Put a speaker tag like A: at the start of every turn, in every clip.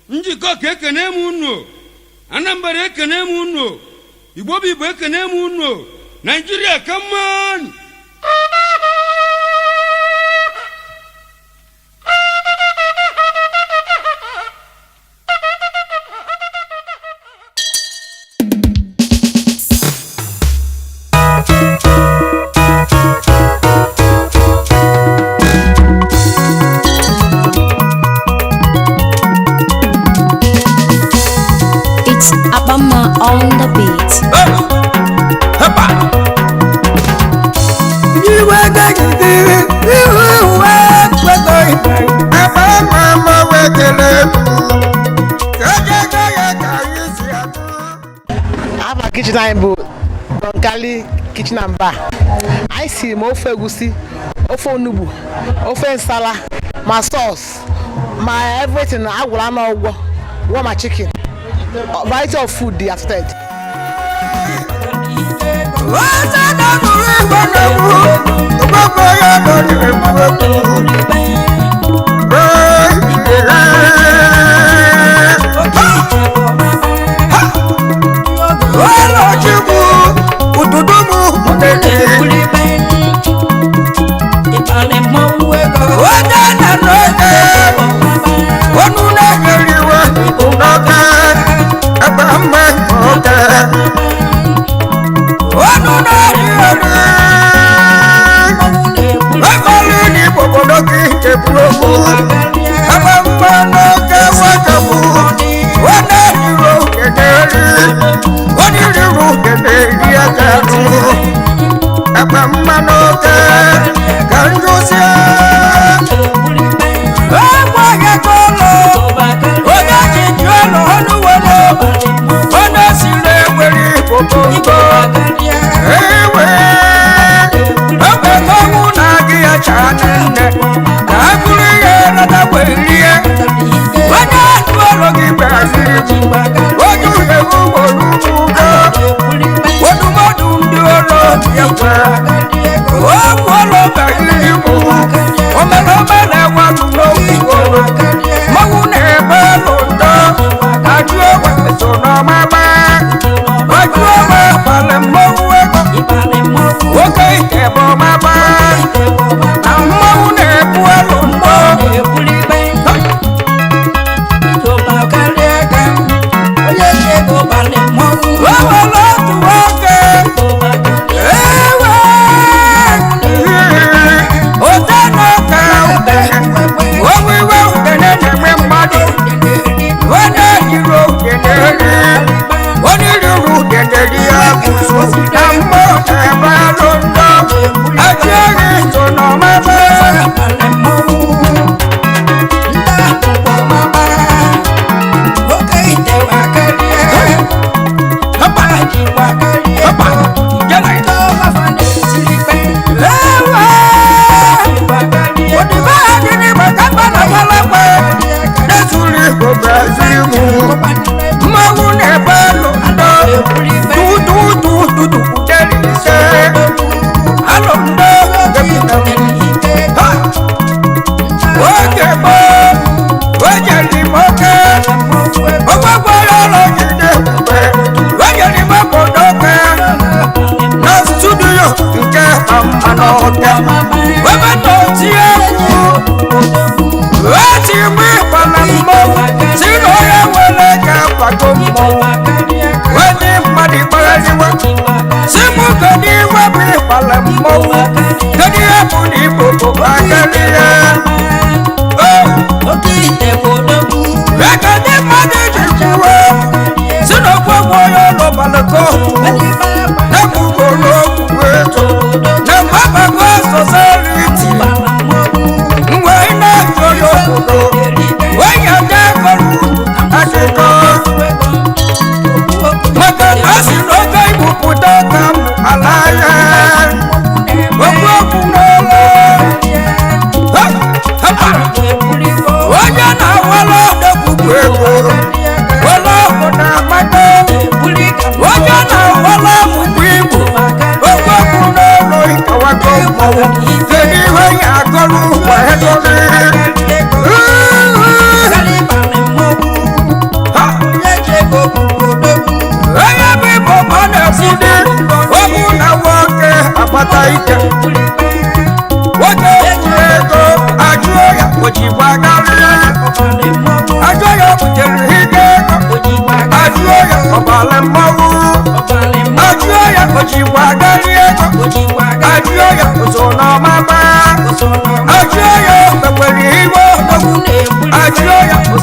A: njikọ ka ekene m unu Anambra ekene m unu Igbo bụ Igbo ekene m unu Nigeria come on
B: Abama on the beat.
C: Our kitchen time bụ Donkali kitchen and bar. I see m ofe egusi, ofe onugbu, ofe nsala, my sauce, my everything. I will not go. Want my chicken. Variety of food they accepted.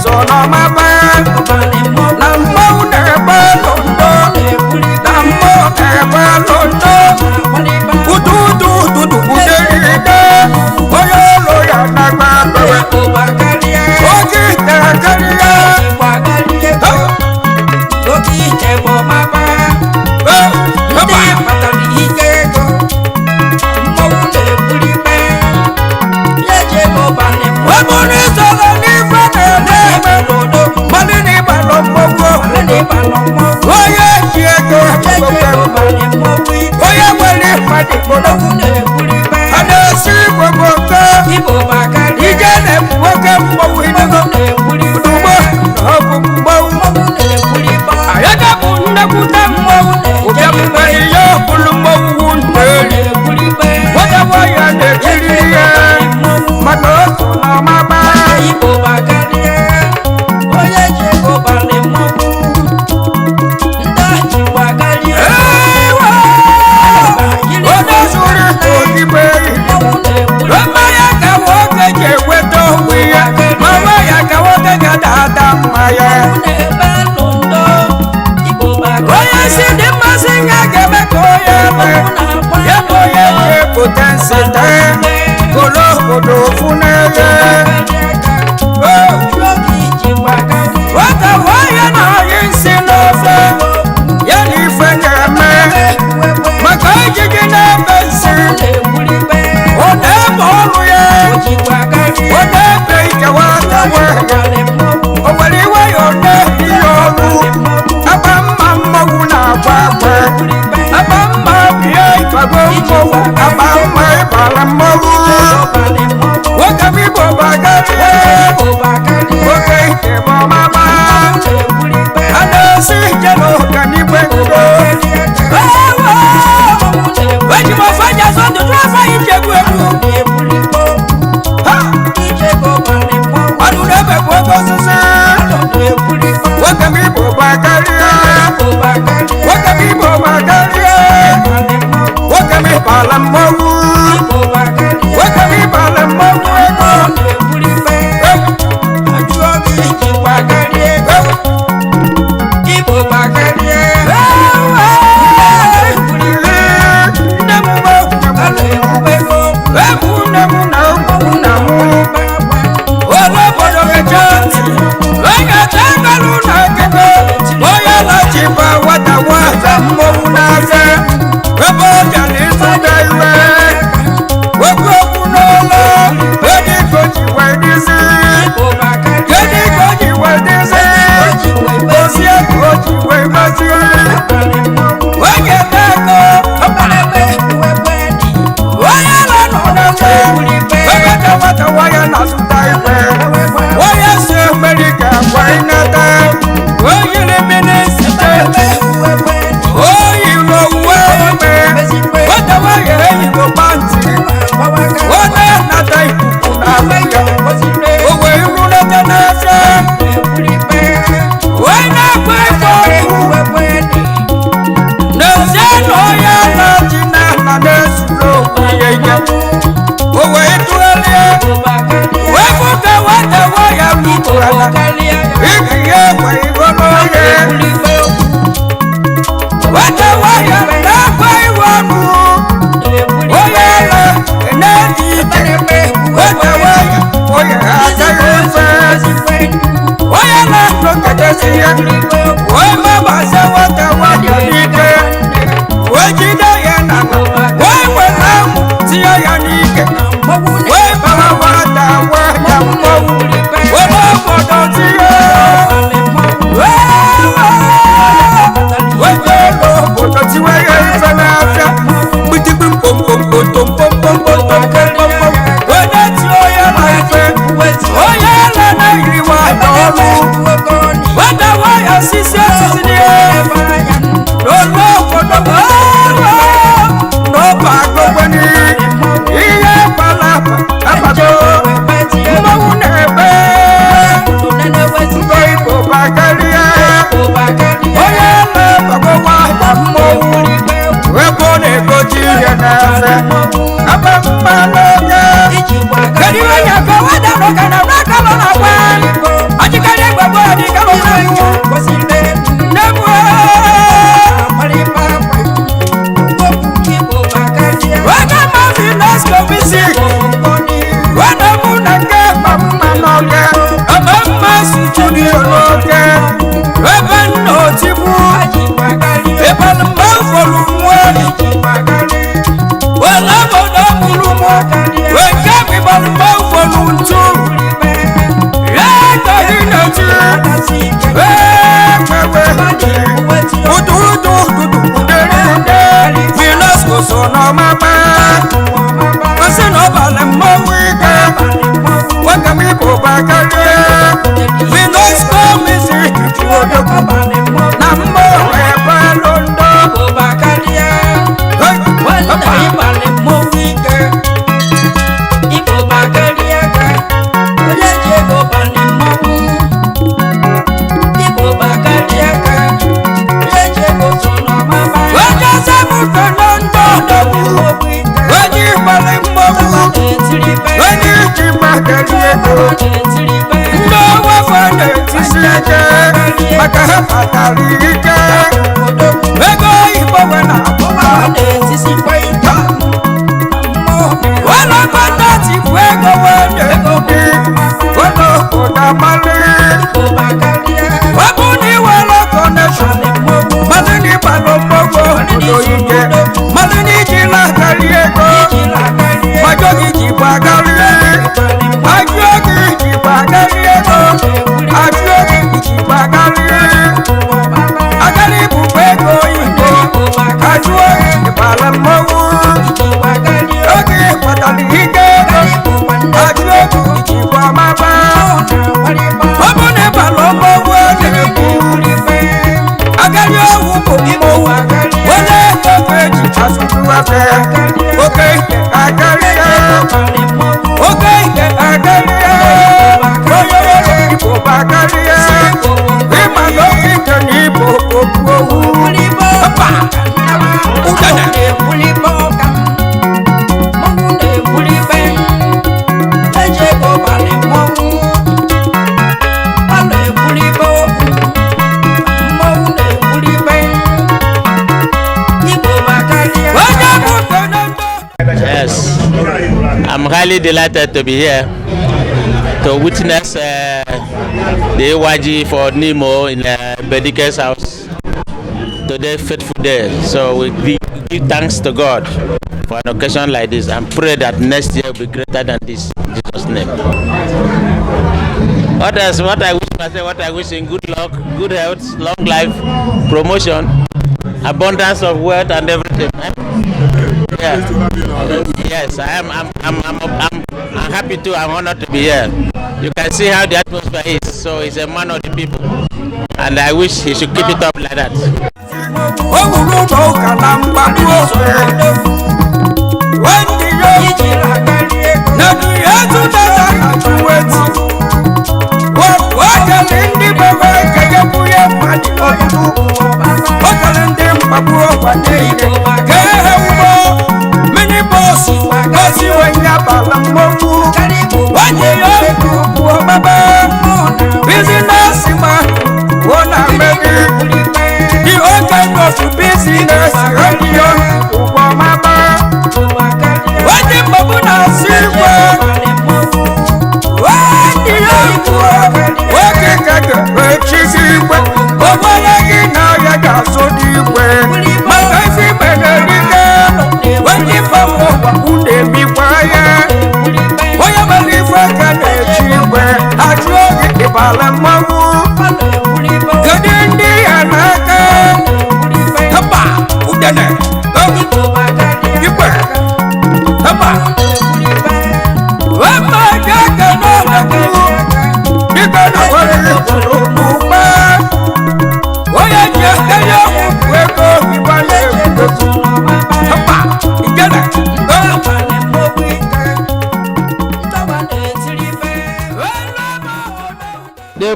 D: so no maba na mmọnwụ na-ebe londo na mmụọ na-ebe londo ududu uderide onye ụlọ ya na-agba bewe oge itere karịa onye nwere mmadụ ana-esi gbogbo nke ije na-ebu nwoke mmọnwụ udugbo na ọbụ mmọnwụ ayaga bụ nnekwute mmọnwụ ụbịamgbe ihe ọbụlụ mmọnwụ na-eri nwata nwanyị na-ekiri ihe mana otu na ọmaba onye si dị mmasị ya ga-eme ka onye ya bụ onye ji potensi tee kolo obodo ofu n'eze nwata nwanyị na-ayị nsị n'ofe ya na ife ga-eme maka ijiji na-ebe nsị ọ na-ebe ọrụ ya ọ na-ebe ikewa atawe o nwere iwe ya ọ na-ebi ya ọrụ aba mma mmọnwụ na-agba agba aba mma bie ịbago mmọnwụ aba mma ịbara mmọnwụ nwoke m igbo bagarịa nwoke ike bụ ọmama a na-esi ije n'ọganigwe ndo eji m ofe aja so ndụdụ afọ anyị ji egwu egwu ọnụ na-ebe bụ oge osisi nwoke m igbo bagarịa nwoke m igbo bagarịa nwoke m ịbala mmọnwụ nwoke m ịbala mmọnwụ ego Sisi na-eje maka ha kpatara ike ego igbo we na-akpọwa wala kọndati bụ ego we na-ego gị wala obodo amali ọ bụ na iwere kọneshọn mmadụ na ịbala mgbogbo obodo ike mmadụ na iji na-akarị ego majọ gị ji bụ akarị ajụ oge iji bụ akarị ego ajụ oge iji bụ akarị akarị bụkwa ego igbo ajụ oge ịbala mmọnwụ oge kpatara ike ajụ oge iji bụ amaba ọ bụ na ịbala mmọnwụ na-ekwu akarị owu bụ mmọnwụ onye ego eji asụrụ afe oke ike akarị oke ike akarị onye ọrụ igbo bụ akarị ịma na oke ike na igbo okwu owu
E: Yes, I'm highly delighted to be here to witness the AYG for Nemo in Bedike's house today, faithful day. So we give thanks to God for an occasion like this and pray that next year will be greater than this. In Jesus' name. What else? What I wish myself, what I wish in good luck, good health, long life, promotion, abundance of wealth and everything. Yeah. Yes, I'm happy too. I'm honored to be here. You can see how the atmosphere is. So he's a man of the people, and I wish he should keep it up like that.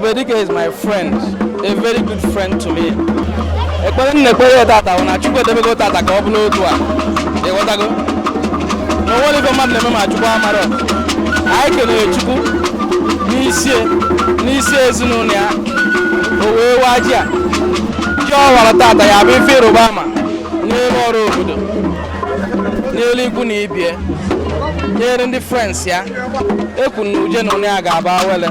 F: Bedike is my friend, a very good friend to me. Ekpere nnekpere tata una chukwu edebego tata ka ọ bụla otu a. Ịghọtago? Na onwere ife mmadụ na-eme ma chukwu amara. Anyị kelere chukwu n'isi ezinụlọ ya. O wee waa ji a. Ji ọ wara tata ya bụ ife ịrụba ama n'elu ọrụ obodo. N'elu ikwu na ibie. Nyere ndị friends ya. Ekwu na uje na onye a ga-aba wele.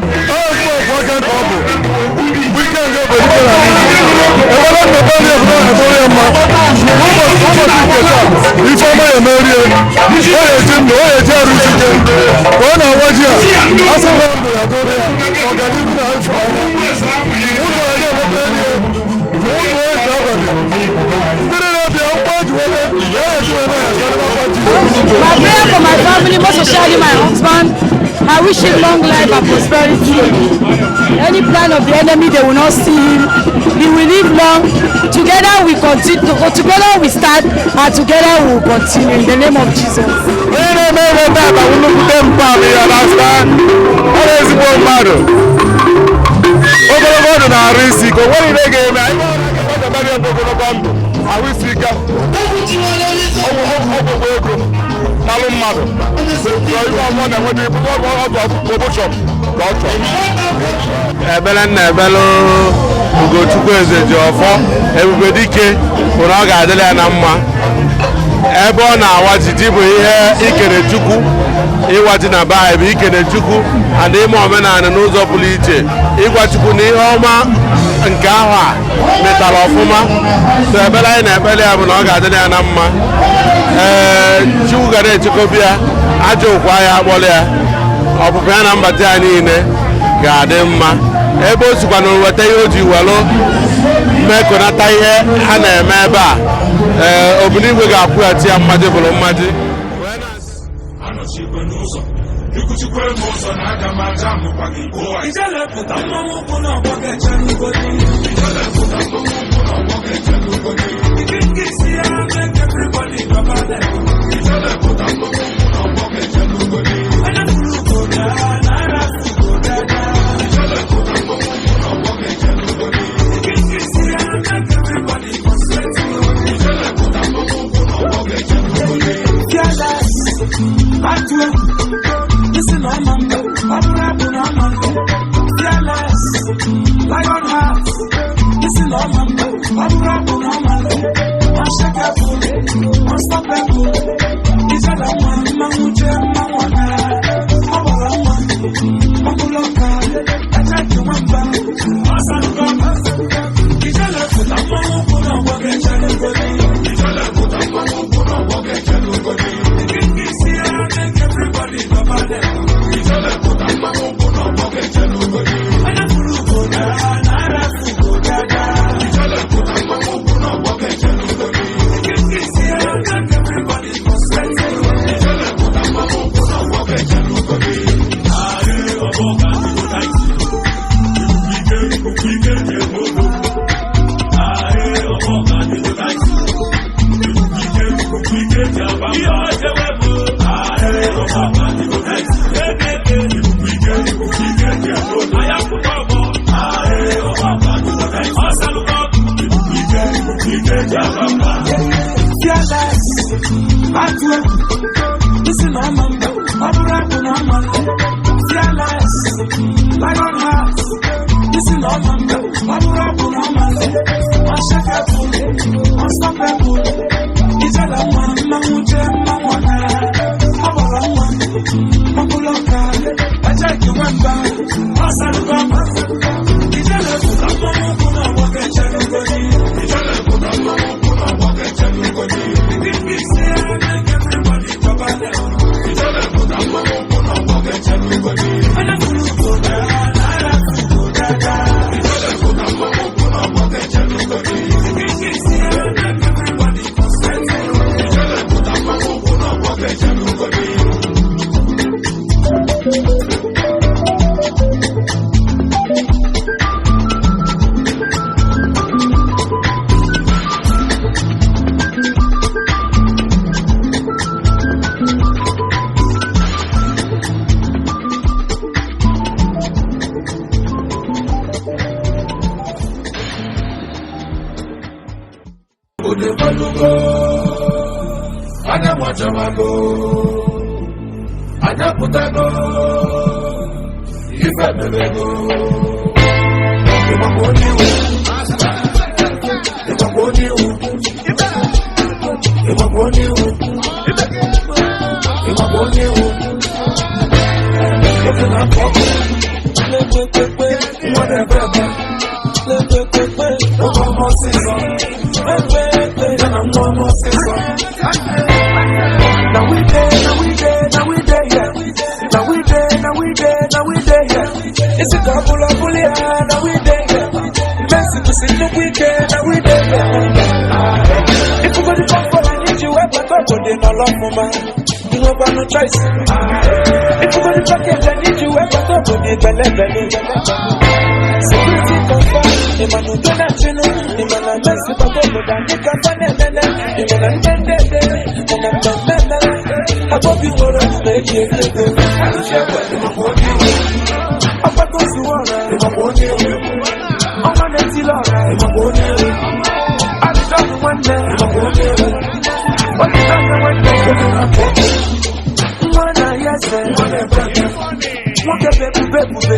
G: My prayer for my family, most especially my husband, I wish him long life and prosperity. Any plan of the enemy, they will not see him. He will live long. Together we continue. Together we start, and together we will continue. In the name of Jesus.
H: Malum mmadụ so ife ọmụọ na-enweta ibu ọgwụ promotion ka ọ chọrọ ebele nna ebele Ugochukwu Ezejiọfọ Ebubedike bụ na ọ ga-adịrị ya na mma ebe ọ na-awa jiji bụ ihe ikere Chukwu ịwa ji na be anyị bụ ikere Chukwu and ime omenala n'ụzọ pụrụ iche ịgwa Chukwu na ihe ọma nke ahụ a metara ọfụma so ebele anyị na-ekpele ya bụ na ọ ga-adịrị ya na mma Chukwu gara echekobi ya ajọ ụkwa ya akpọrọ ya ọpụpụ ya na mbata ya niile ga-adị mma ebe o sikwa na weta ihe o ji welu mmekọnata ihe a na-eme ebe a Ogbunigwe ga-akwụghachi ya mmadụ bụrụ mmadụ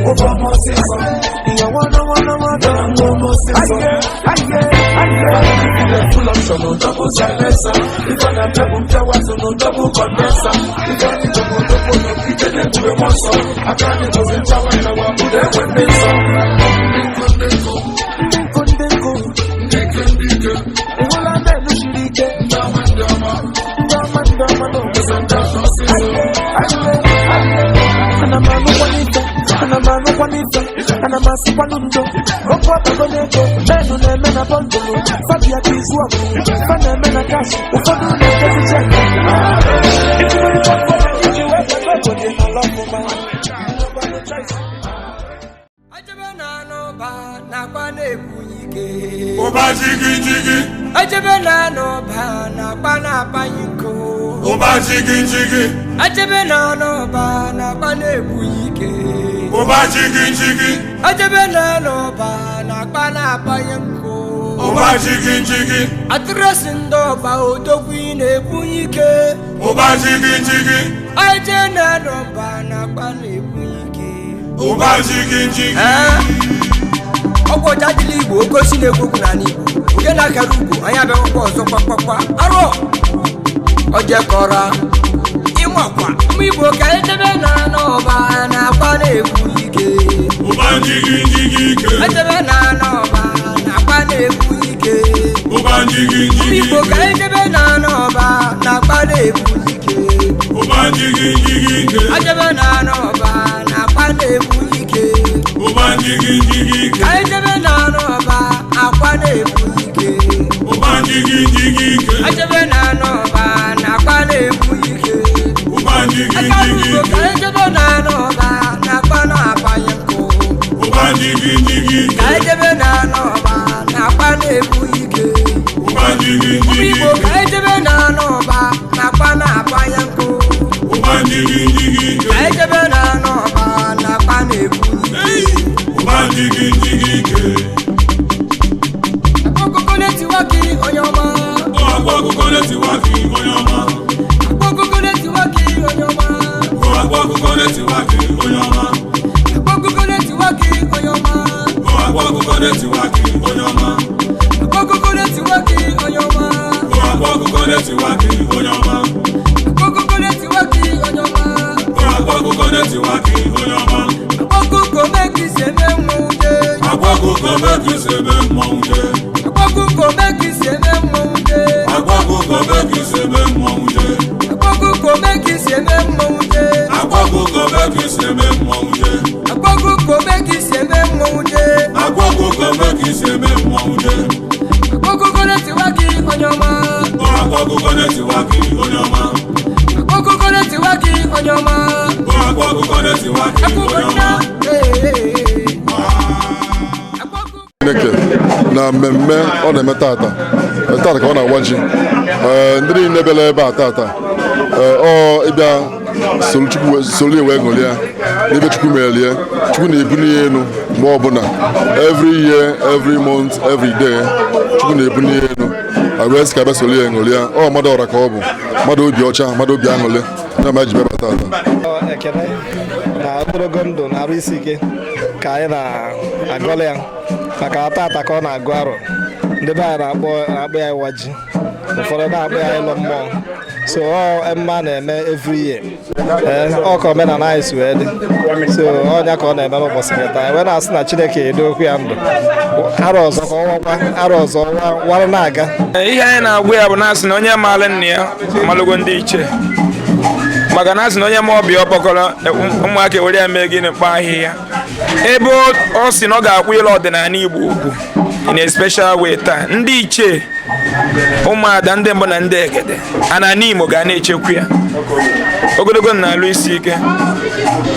I: Over full option, no double silencer. If I not double powers, no double condenser. If I need double, no kitchen, then to a monster. I can't go in tower, and I want to them when they saw.
J: Oba jigi jigi.
D: Ajebena no ba na pana payiko.
J: Oba jigi jigi.
D: Ajebena no ba na pana buyike.
J: Oba jigi jigi.
D: Ajebena no ba na pana payiko.
J: Oba jigi jigi.
D: Atrasindo ba odokwine buyike.
J: Oba jigi jigi.
D: Ajebena no ba na pana buyike.
J: Oba jigi jigi.
D: Ọgbọ jadili Igbo ogosi na-ekwu na n'Igbo nke na-akara ugwu anya bịa ụkwụ ọzọ kpakpakpa arọ ojekọrọ ịmakwa ụmụ Igbo ka edebe na n'ọba na-akpa na-egwu ike edebe na n'ọba na-akpa na-egwu ike ụmụ Igbo ka edebe na n'ọba na-akpa na-egwu ike edebe na n'ọba na-akpa na-egwu ike ka ejebe na n'ọba akwa na-ebu ike ejebe na n'ọba na akwa na-ebu ike aka ugbo ka ejebe na n'ọba na akwa na-abanye nkụ ka ejebe na n'ọba na akwa na-ebu ike ụmụ Igbo ka ejebe na n'ọba na akwa na-abanye nkụ ka ejebe na n'ọba na akwa na-ebu ike Akoko leti waki onyoma.
J: Akoko leti waki onyoma.
D: Akoko leti waki onyoma.
J: Akoko leti waki onyoma.
D: Akoko leti waki onyoma.
J: Akoko leti waki onyoma.
D: Akoko leti waki onyoma.
J: Akoko leti waki onyoma.
D: Akoko leti waki onyoma.
J: Akoko leti waki onyoma.
D: Akoko meki seme munde.
J: Akoko meki seme munde.
D: Akoko meki seme munde.
J: Akoko meki seme munde.
D: Akoko meki seme munde.
J: Akoko meki seme munde.
D: Akoko meki seme munde.
J: Akoko meki seme munde.
D: Akoko leti waki onyoma.
J: Akoko leti waki onyoma.
D: Akoko leti waki onyoma.
J: Akoko leti waki onyoma.
K: Chineke na mmemme ọ na-eme tata ka ọ na-awa ji ndị niile bịara ebe a tata ọ ịbịa solu ewe ṅụrịa n'ebe Chukwu merelie Chukwu na-ebuli ya elu mgbe ọbụla every year every month every day Chukwu na-ebuli ya elu wee sị ka abịa solu ya ṅụrịa ọ mmadụ ọra ka ọ bụ mmadụ obi ọcha mmadụ obi aṅụrị na ma ji bịaba tata
L: ekene na ogologo ndụ na arụ isi ike ka anyị na-agọla ya maka tata ka ọ na-agụ arọ ndị be anyị na-akpọ ya ịwa ji ụfọdụ na-akpọ ya ịlọ mmụọ so ememme a na-eme every year ọ ka omenala anyị si wee dị so ọnya ka ọ na-eme n'ụbọchị nketa wee na-asị na Chineke edo okwu ya ndụ arọ ọzọ ka ọ wakwa arọ ọzọ warụ na-aga
F: ihe anyị na-agwa ya bụ na-asị na onye maara nna ya amalụgo ndị iche maka na asị na onye ma ọbịa ọkpọkọrọ ụmụaka were ya mee gịnị kpaa ahịhịa ebe ọ sị na ọ ga-akwụ ịlụ ọdịnala Igbo ugwu in a special way taa ndị ichie ụmụada ndị mbụ na ndị egede ana n'Imo ga na-echekwa ya ogologo na-alụ isi ike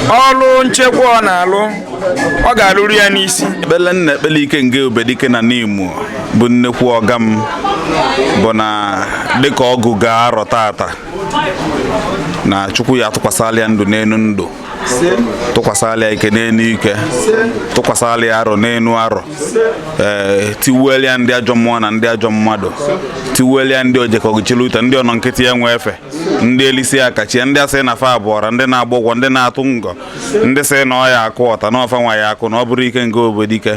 F: ọrụ nchekwa ọ na-alụ ọ ga-alụrụ ya n'isi
M: ekpele nna ekpele ike nke Obedike na n'Imo bụ nnekwu ọga m bụ na dịka ọgụ ga-arọ tata na Chukwu ya atụkwasịla ya ndụ n'elu ndụ tụkwasịala ya ike n'enu ike tụkwasịala ya arọ n'enu arọ tiwuelia ndị ajọ mmụọ na ndị ajọ mmadụ tiwuelia ndị ojekọgichiluta ndị ọnọ nkịtị ya nwe efe ndị elisi akachie ndị asị na fa abụọra ndị na-agba ụgwọ ndị na-atụ ngọ ndị sị na ọ ya akụ ọta na ọfa nwa ya akụ na ọ bụrụ ike nke obodo ike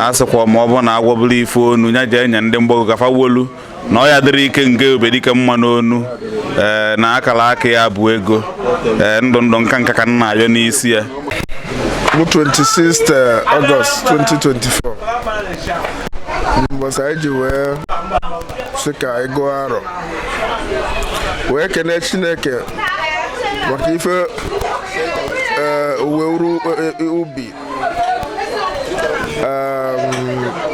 M: a sịkwa ma ọ bụ na agwọ bụrụ ife onu ya jee nye ndị mgbago gafa wolu na ọ ya dịrị ike nke obodo ike mma n'onu na akara aka ya bụ ego ndụ nka nka ka nna ayọ n'isi ya
L: bụ 26 August 2024 mbọsị anyị ji wee sị ka anyị gụọ arọ wee kene Chineke maka ife uwe ubi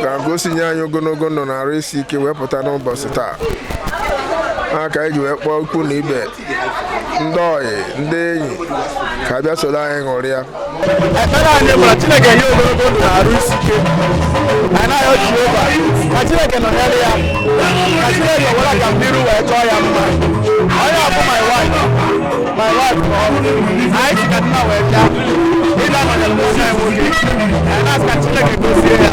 L: ga-agosi nye anyị ogologo ndụ na arụ isi ike wee pụta n'ụbọchị taa ka anyị ji wee kpọọ ikwu na ibe ndị ọyị ndị enyi ka abịa soro anyị ṅụrịa
F: ekpere anyị bụ na Chineke nye ogologo ndụ na arụ isi ike anyị na-ayọ Jehova ka Chineke nọnyere ya ka Chineke were agamniru wee chọọ ya mma onye abụ my wife ma ọrụ anyị si ka nna wee bịa ịga nọnyere nwoke anyị nwoke anyị na-asị ka Chineke gozie ya